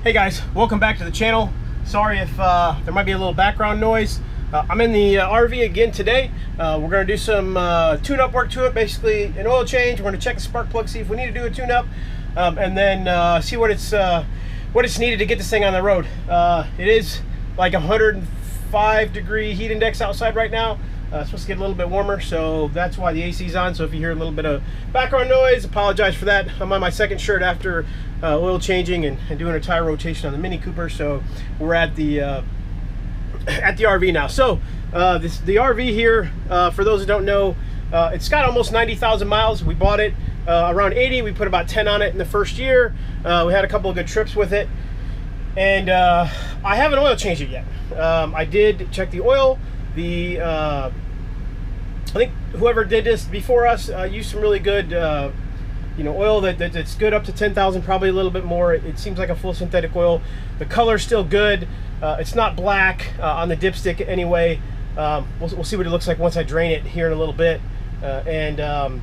Hey guys, welcome back to the channel. Sorry if there might be a little background noise. I'm in the RV again today. We're going to do some tune-up work to it, basically an oil change. We're going to check the spark plug, see if we need to do a tune-up, and then see what it's needed to get this thing on the road. It is like 105-degree heat index outside right now. It's supposed to get a little bit warmer, so that's why the AC's on. So if you hear a little bit of background noise, apologize for that. I'm on my second shirt after oil changing and doing a tire rotation on the Mini Cooper. So we're at the RV now. So the RV here, for those who don't know, it's got almost 90,000 miles. We bought it around 80. We put about 10 on it in the first year. We had a couple of good trips with it, and I haven't oil changed it yet. I did check the oil. I think whoever did this before us used some really good oil that's good up to 10,000, probably a little bit more. It seems like a full synthetic oil. The color's still good. It's not black on the dipstick anyway. We'll see what it looks like once I drain it here in a little bit, and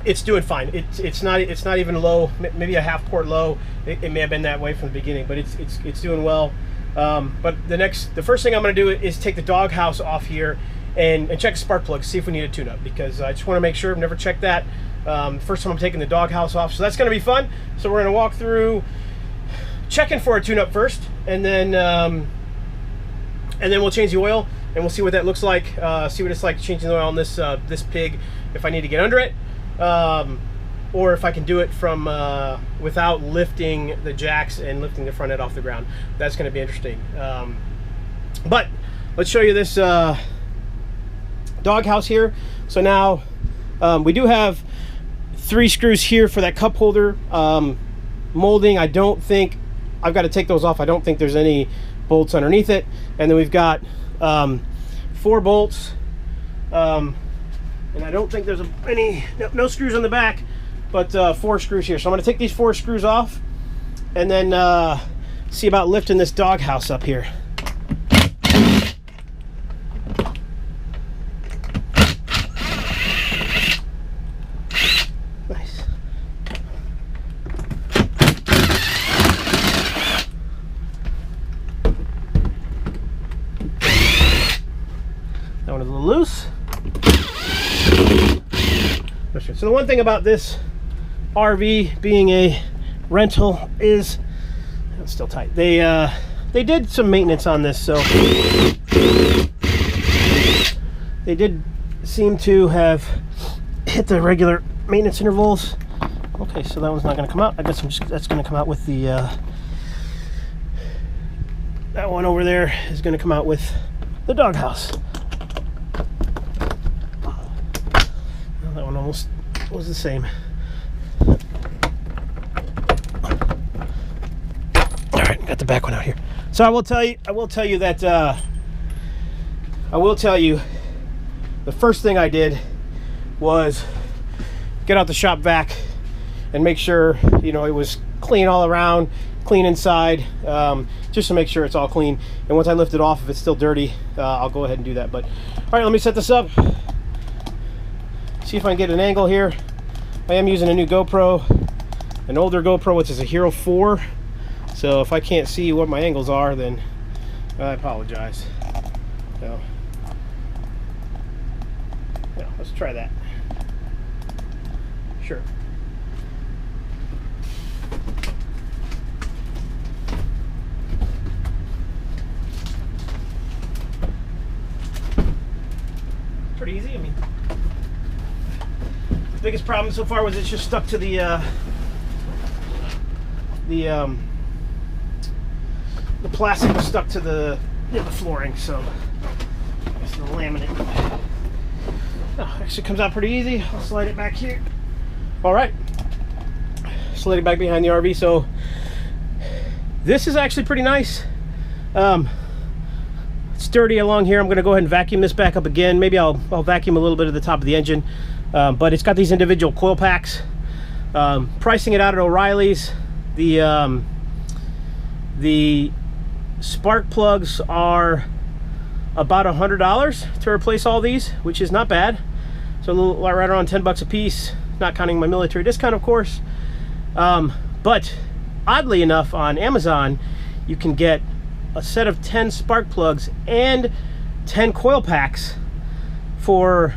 it's doing fine. It's not even low, maybe a half quart low. It may have been that way from the beginning, but it's doing well. But the first thing I'm going to do is take the doghouse off here and check the spark plug, see if we need a tune-up, because I just want to make sure. I've never checked that. First time I'm taking the doghouse off, so that's going to be fun. So we're going to walk through checking for a tune-up first, and then we'll change the oil, and we'll see what that looks like. See what it's like changing the oil on this pig, if I need to get under it, or if I can do it from without lifting the jacks and lifting the front end off the ground. That's going to be interesting. But let's show you this doghouse here. So now we do have 3 screws here for that cup holder molding. I don't think I've got to take those off. I don't think there's any bolts underneath it. And then we've got 4 bolts, and I don't think there's no screws on the back, but 4 screws here. So I'm going to take these 4 screws off and then see about lifting this doghouse up here. Nice. That one is a little loose. So the one thing about this RV being a rental is it's still tight. They did some maintenance on this, so they did seem to have hit the regular maintenance intervals. Okay, so that one's not going to come out. I guess that's going to come out with the that one over there is going to come out with the doghouse. That one almost was the same. All right, got the back one out here. So I will tell you that the first thing I did was get out the shop vac and make sure it was clean all around, clean inside, just to make sure it's all clean. And once I lift it off, if it's still dirty, I'll go ahead and do that. But all right, let me set this up. See if I can get an angle here. I am using a new GoPro, an older GoPro, which is a Hero 4. So if I can't see what my angles are, then I apologize. So yeah, let's try that. Sure. Pretty easy. I mean, the biggest problem so far was it's just stuck to the plastic was stuck to the flooring, so I guess the laminate. Oh, actually comes out pretty easy. I'll slide it back here. All right, slide it back behind the RV. So this is actually pretty nice. It's dirty along here. I'm going to go ahead and vacuum this back up again. Maybe I'll vacuum a little bit of the top of the engine, but it's got these individual coil packs. Pricing it out at O'Reilly's, the spark plugs are about $100 to replace all these, which is not bad. So right around 10 bucks a piece, not counting my military discount, of course. But oddly enough, on Amazon, you can get a set of 10 spark plugs and 10 coil packs for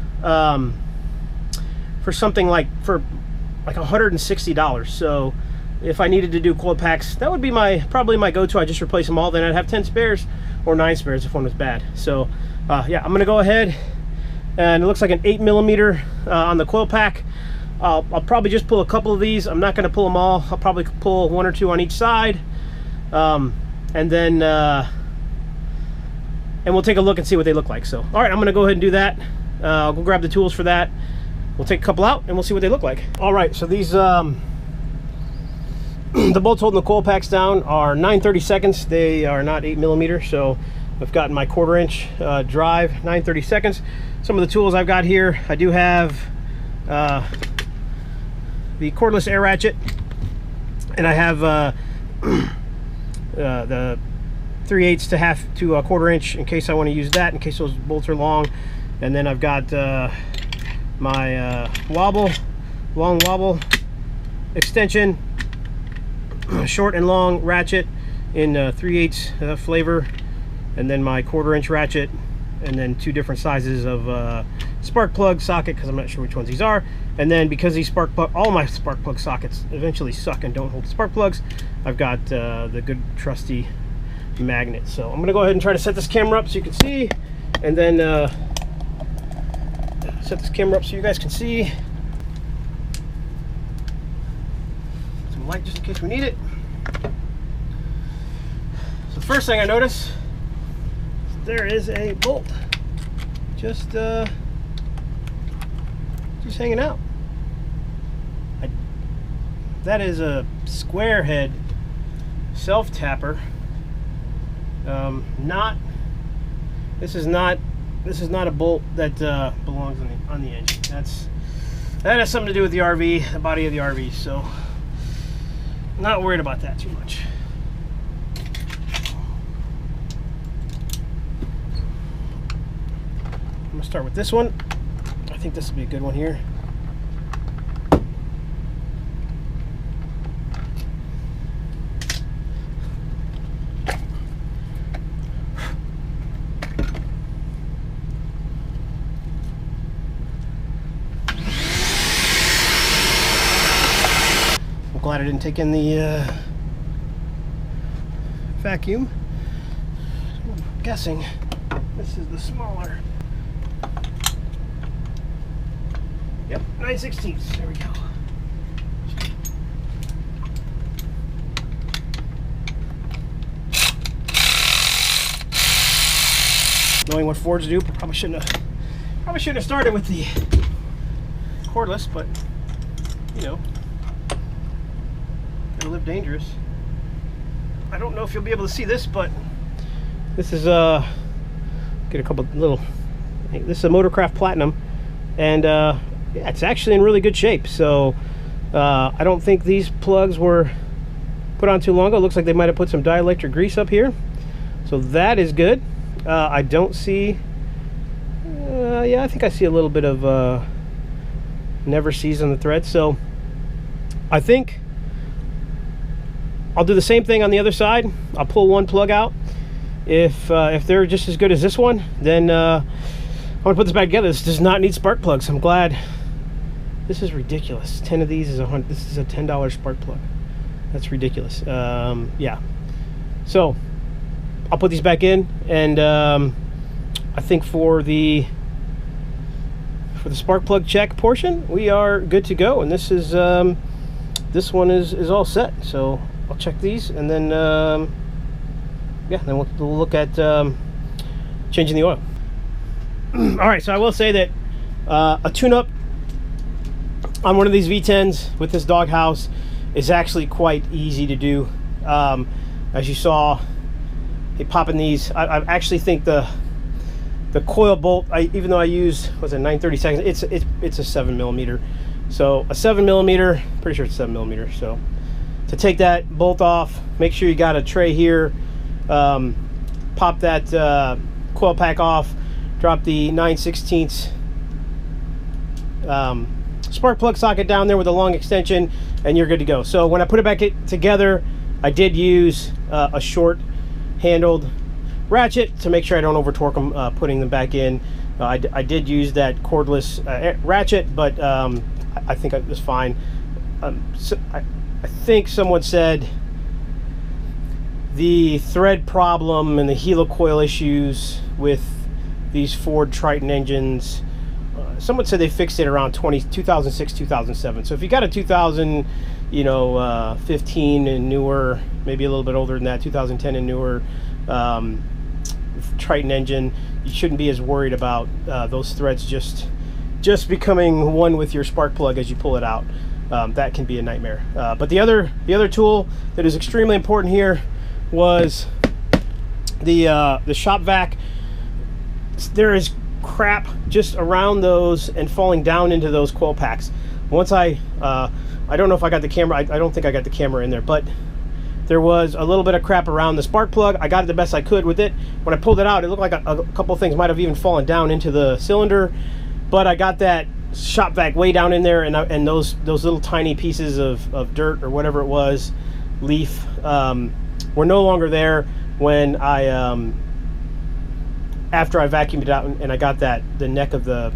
something like $160. So if I needed to do coil packs, that would be probably my go-to. I just replace them all, then I'd have 10 spares or 9 spares if one was bad. So yeah, I'm gonna go ahead, and it looks like an 8mm on the coil pack. I'll probably just pull a couple of these. I'm not gonna pull them all. I'll probably pull 1 or 2 on each side, and then and we'll take a look and see what they look like. So all right, I'm gonna go ahead and do that. I'll go grab the tools for that. We'll take a couple out and we'll see what they look like. All right, so these the bolts holding the coil packs down are 9/32. They are not 8mm, so I've gotten my 1/4 inch drive, 9/32. Some of the tools I've got here, I do have the cordless air ratchet, and I have the 3/8 to 1/4 inch in case I want to use that, in case those bolts are long. And then I've got my long wobble extension, short and long ratchet in 3/8 flavor, and then my 1/4 inch ratchet, and then 2 different sizes of spark plug socket, because I'm not sure which ones these are. And then because these all my spark plug sockets eventually suck and don't hold spark plugs, I've got the good trusty magnet. So I'm gonna go ahead and try to set this camera up so you can see, and then set this camera up so you guys can see. Some light just in case we need it. So the first thing I notice, there is a bolt just hanging out. That is a square head self tapper. This is not a bolt that belongs on the engine. That has something to do with the RV, the body of the RV. So not worried about that too much. I'm gonna start with this one. I think this will be a good one here. I'm glad I didn't take in the vacuum. I'm guessing this is the smaller. Yep, 9/16. There we go. Knowing what Fords do, probably shouldn't have started with the cordless, but you know, gotta live dangerous. I don't know if you'll be able to see this, but this is get a couple little. This is a Motorcraft Platinum, and yeah, it's actually in really good shape. So I don't think these plugs were put on too long ago. It looks like they might have put some dielectric grease up here, so that is good. I don't see yeah, I think I see a little bit of never sees on the thread. So I think I'll do the same thing on the other side. I'll pull one plug out. If they're just as good as this one, then I'm gonna put this back together. This does not need spark plugs. I'm glad. This is ridiculous. 10 of these is $100. This is a $10 spark plug. That's ridiculous. Yeah. So I'll put these back in, and I think for the spark plug check portion, we are good to go. And this is this one is all set. So I'll check these, and then yeah, then we'll look at changing the oil. All right, so I will say that a tune-up on one of these V10s with this doghouse is actually quite easy to do. As you saw, they pop in these. I actually think the coil bolt, even though I use, was it 9/32, it's a 7mm. So a 7mm, pretty sure it's 7mm. So to take that bolt off, make sure you got a tray here. Pop that coil pack off, drop the 9/16 spark plug socket down there with a long extension, and you're good to go. So when I put it back together, I did use a short handled ratchet to make sure I don't over torque them putting them back in. I did use that cordless ratchet, but I think it was fine. So I think someone said the thread problem and the helicoil issues with these Ford Triton engines, someone said they fixed it around 2006, 2007. So if you got a 2015 and newer, maybe a little bit older than that, 2010 and newer Triton engine, you shouldn't be as worried about those threads just becoming one with your spark plug as you pull it out. That can be a nightmare. But the other tool that is extremely important here was the shop vac. There is crap just around those and falling down into those coil packs. Once I don't know if I got the camera, I don't think I got the camera in there, but there was a little bit of crap around the spark plug. I got it the best I could with it. When I pulled it out, it looked like a couple of things might have even fallen down into the cylinder, but I got that shop vac way down in there, and those little tiny pieces of dirt or whatever it was, leaf, were no longer there when I after I vacuumed it out, and I got the neck of the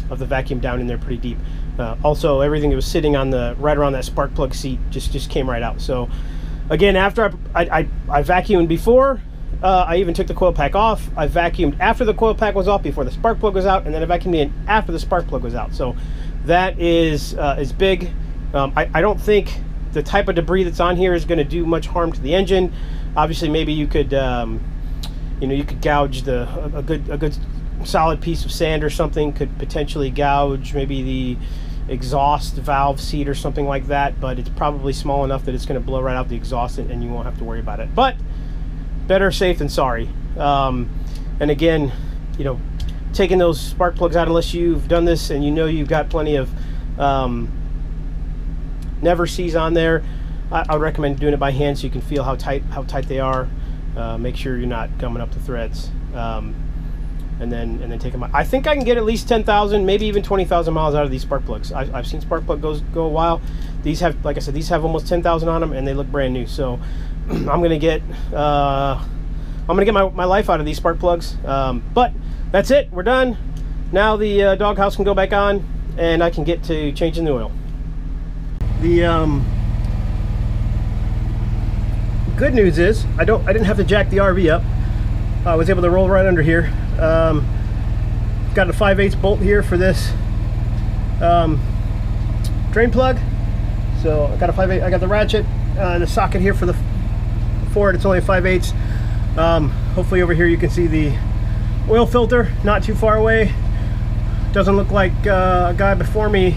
vacuum down in there pretty deep. Also, everything that was sitting on right around that spark plug seat just came right out. So again, after I vacuumed before, I even took the coil pack off. I vacuumed after the coil pack was off, before the spark plug was out, and then I vacuumed in after the spark plug was out. So that is big. I don't think the type of debris that's on here is going to do much harm to the engine. Obviously, maybe you could you could gouge a good solid piece of sand or something could potentially gouge maybe the exhaust valve seat or something like that, but it's probably small enough that it's going to blow right out the exhaust and you won't have to worry about it. But better safe than sorry. And again, taking those spark plugs out, unless you've done this and you've got plenty of never sees on there, I would recommend doing it by hand so you can feel how tight they are. Make sure you're not gumming up the threads, and then take them out. I think I can get at least 10,000, maybe even 20,000 miles out of these spark plugs. I've seen spark plug go a while. These have, like I said, these have almost 10,000 on them, and they look brand new. So I'm gonna get my life out of these spark plugs. But that's it. We're done. Now the doghouse can go back on, and I can get to changing the oil. The good news is I didn't have to jack the RV up. I was able to roll right under here. Got a 5/8 bolt here for this drain plug. So I got a 5/8. I got the ratchet and the socket here for the Ford. It's only a 5/8. Hopefully over here you can see the oil filter, not too far away. Doesn't look like a guy before me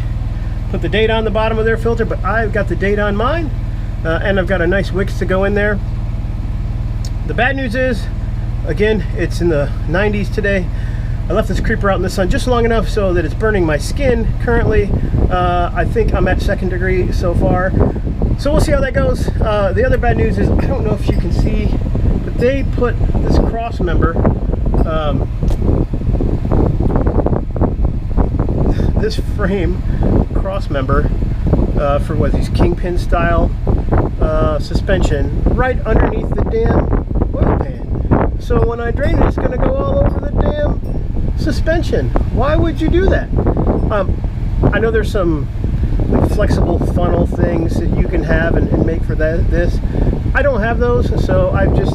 put the date on the bottom of their filter, but I've got the date on mine. And I've got a nice wicks to go in there. The bad news is, again, it's in the 90s today. I left this creeper out in the sun just long enough so that it's burning my skin currently. I think I'm at 2nd degree so far. So we'll see how that goes. The other bad news is, I don't know if you can see, but they put this cross member, this frame cross member for what, these kingpin style suspension right underneath the damn oil pan. So when I drain it, it's going to go all over the damn suspension. Why would you do that? I know there's some flexible funnel things that you can have and make for this. I don't have those, so I've just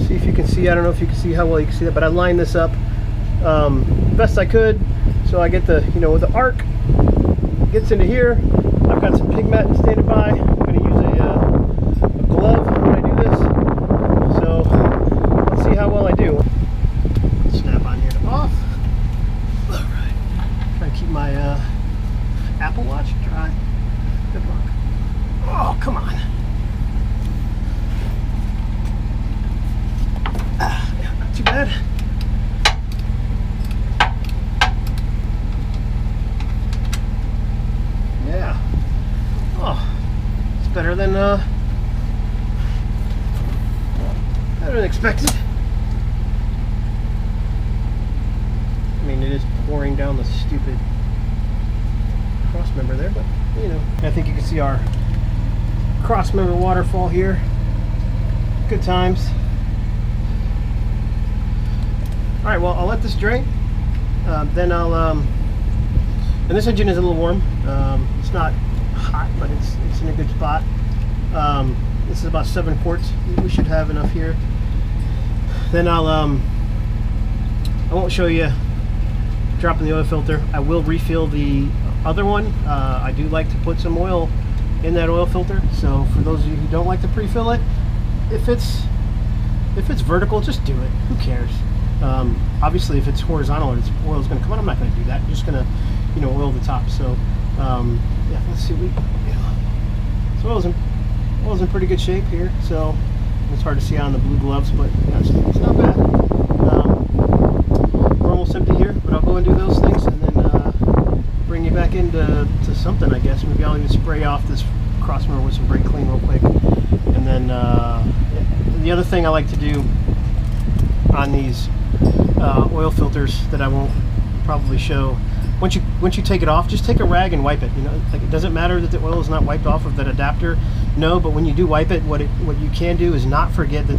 see if you can see. I don't know if you can see how well you can see that, but I lined this up best I could. So I get the the arc gets into here. I've got some pig mat standing by. I'm going to use a glove when I do this. So let's see how well I do. Snap on here to off. All right. Try to keep my Apple Watch dry. Good luck. Oh, come on. Yeah, not too bad. Yeah. Oh, it's better than expected. I mean, it is pouring down the stupid cross member there, but I think you can see our cross member waterfall here. Good times. All right, well, I'll let this drain. Then I'll, and this engine is a little warm. It's not hot, but it's in a good spot. This is about 7 quarts. We should have enough here. Then I won't show you dropping the oil filter. I will refill the other one. I do like to put some oil in that oil filter. So for those of you who don't like to pre-fill it, if it's vertical, just do it. Who cares? Obviously, if it's horizontal and its oil is going to come out, I'm not going to do that. I'm just going to, you know, oil the top. So yeah, let's see. So oil's in pretty good shape here. So it's hard to see on the blue gloves, but yeah, it's not bad. We're almost empty here, but I'll go and do those things and then bring you back into something, I guess. Maybe I'll even spray off this cross member with some brake clean real quick. And then the other thing I like to do on these oil filters that I won't probably show, once you take it off, just take a rag and wipe it. You know, like, it doesn't matter that the oil is not wiped off of that adapter. No, but when you do wipe it, what you can do is not forget that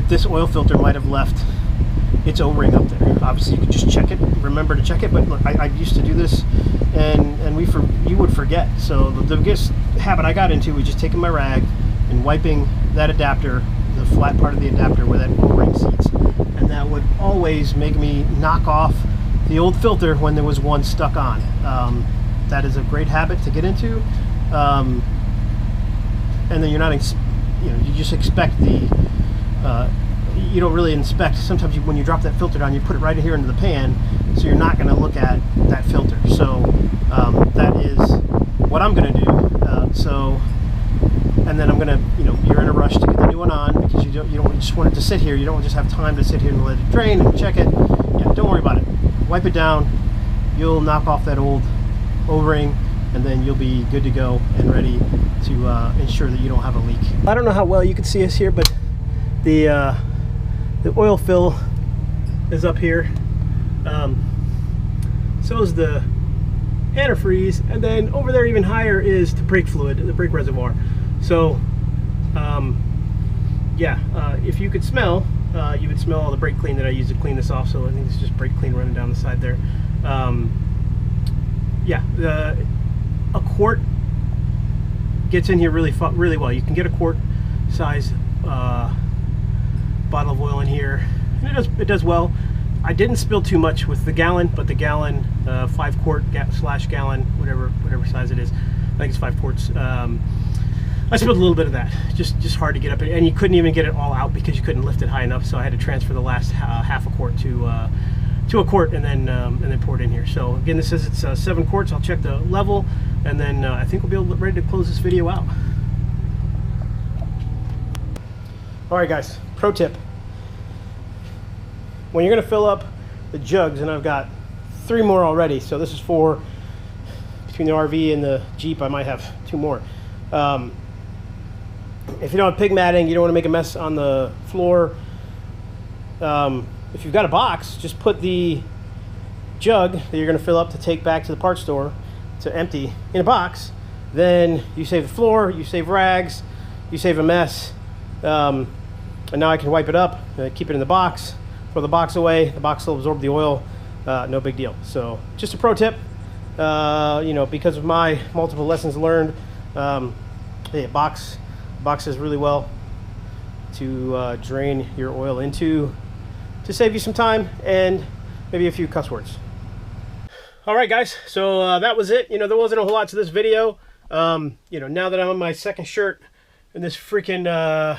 this oil filter might have left its O-ring up there. Obviously, you could just check it, remember to check it. But look, I used to do this, and you would forget. So the biggest habit I got into was just taking my rag and wiping that adapter, the flat part of the adapter where that O-ring seats, and that would always make me knock off the old filter when there was one stuck on. That is a great habit to get into. And then you're not, you just expect the, you don't really inspect. Sometimes when you drop that filter down, you put it right here into the pan, so you're not going to look at that filter. So that is what I'm going to do. And then I'm going to, you're in a rush to get the new one on because you don't just want it to sit here. You don't just have time to sit here and let it drain and check it. Yeah, don't worry about it. Wipe it down. You'll knock off that old O-ring, and then you'll be good to go and ready to ensure that you don't have a leak. I don't know how well you can see us here, but the oil fill is up here. So is the antifreeze, and then over there even higher is the brake fluid, the brake reservoir. So yeah, if you could smell, you would smell all the brake clean that I use to clean this off. So I think it's just brake clean running down the side there. Yeah, a quart gets in here really well. You can get a quart size bottle of oil in here, and it does well. I didn't spill too much with the gallon, but the gallon, 5 quart / gallon, whatever size it is, I think it's 5 quarts. I spilled a little bit of that. Just hard to get up, and you couldn't even get it all out because you couldn't lift it high enough. So I had to transfer the last half a quart to a quart, and then pour it in here. So again, this says it's 7 quarts. I'll check the level, and then I think we'll be ready to close this video out. All right, guys. Pro tip: when you're going to fill up the jugs, and I've got 3 more already. So this is for between the RV and the Jeep. I might have 2 more. If you don't have pig matting, you don't want to make a mess on the floor. If you've got a box, just put the jug that you're going to fill up to take back to the parts store to empty in a box. Then you save the floor, you save rags, you save a mess. And now I can wipe it up, keep it in the box, throw the box away. The box will absorb the oil. No big deal. So just a pro tip. Because of my multiple lessons learned, hey, boxes really well to drain your oil into, to save you some time and maybe a few cuss words. All right, guys, so that was it. There wasn't a whole lot to this video. Now that I'm on my second shirt in this freaking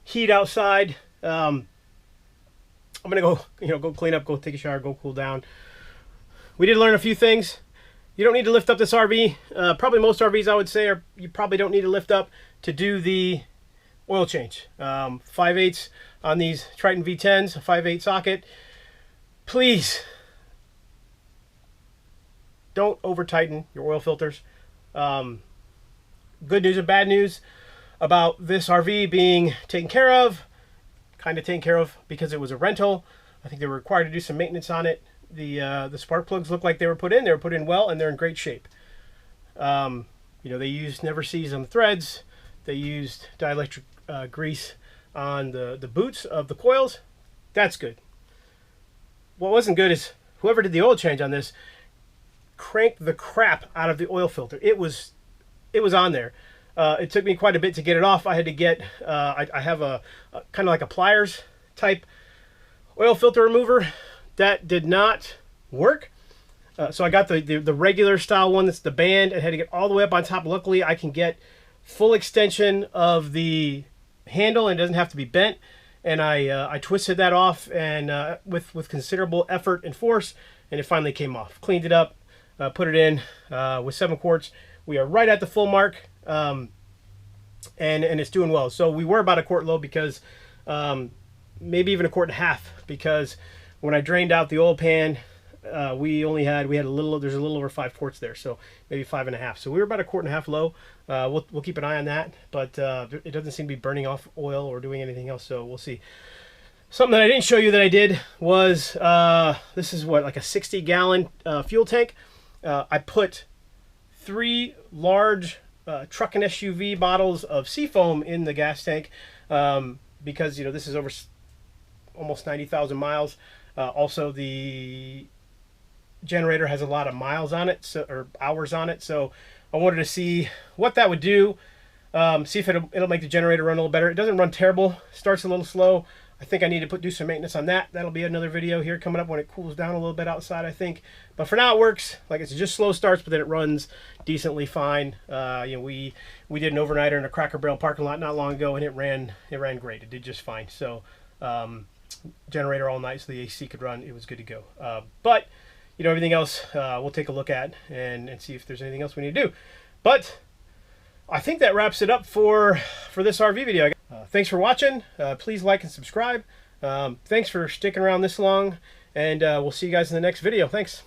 heat outside, I'm gonna go go clean up, go take a shower, go cool down. We did learn a few things. You don't need to lift up this RV. Probably most RVs, I would say, you probably don't need to lift up to do the oil change. 5/8 on these Triton V10s, a 5/8 socket. Please don't over tighten your oil filters. Good news and bad news about this RV being taken care of, kind of taken care of because it was a rental. I think they were required to do some maintenance on it. The spark plugs look like they were put in. They were put in well, and they're in great shape. You know, they used never seized on the threads. They used dielectric grease on the boots of the coils. That's good. What wasn't good is whoever did the oil change on this cranked the crap out of the oil filter. It was on there. It took me quite a bit to get it off. I had to get, I have a kind of like a pliers type oil filter remover. That did not work. So I got the regular style one that's the band and had to get all the way up on top. Luckily, I can get full extension of the handle and it doesn't have to be bent. And I twisted that off and with considerable effort and force, and it finally came off. Cleaned it up, put it in with 7 quarts. We are right at the full mark, and it's doing well. So we were about a quart low because maybe even a quart and a half, because when I drained out the oil pan, we had a little, there's a little over 5 quarts there, so maybe 5.5. So we were about a quart and a half low. We'll keep an eye on that, but it doesn't seem to be burning off oil or doing anything else, so we'll see. Something that I didn't show you that I did was, this is what, like a 60-gallon fuel tank. I put 3 large truck and SUV bottles of Seafoam in the gas tank because, you know, this is over almost 90,000 miles. Also, the generator has a lot of miles on it, so, or hours on it, so I wanted to see what that would do, see if it'll make the generator run a little better. It doesn't run terrible, starts a little slow. I think I need to do some maintenance on that. That'll be another video here coming up when it cools down a little bit outside, I think. But for now, it works. Like, it's just slow starts, but then it runs decently fine. You know, we did an overnighter in a Cracker Barrel parking lot not long ago, and it ran great. It did just fine. So generator all night so the AC could run. It was good to go. But you know, everything else we'll take a look at and see if there's anything else we need to do. But I think that wraps it up for this RV video. Thanks for watching. Please like and subscribe. Thanks for sticking around this long, and we'll see you guys in the next video. Thanks.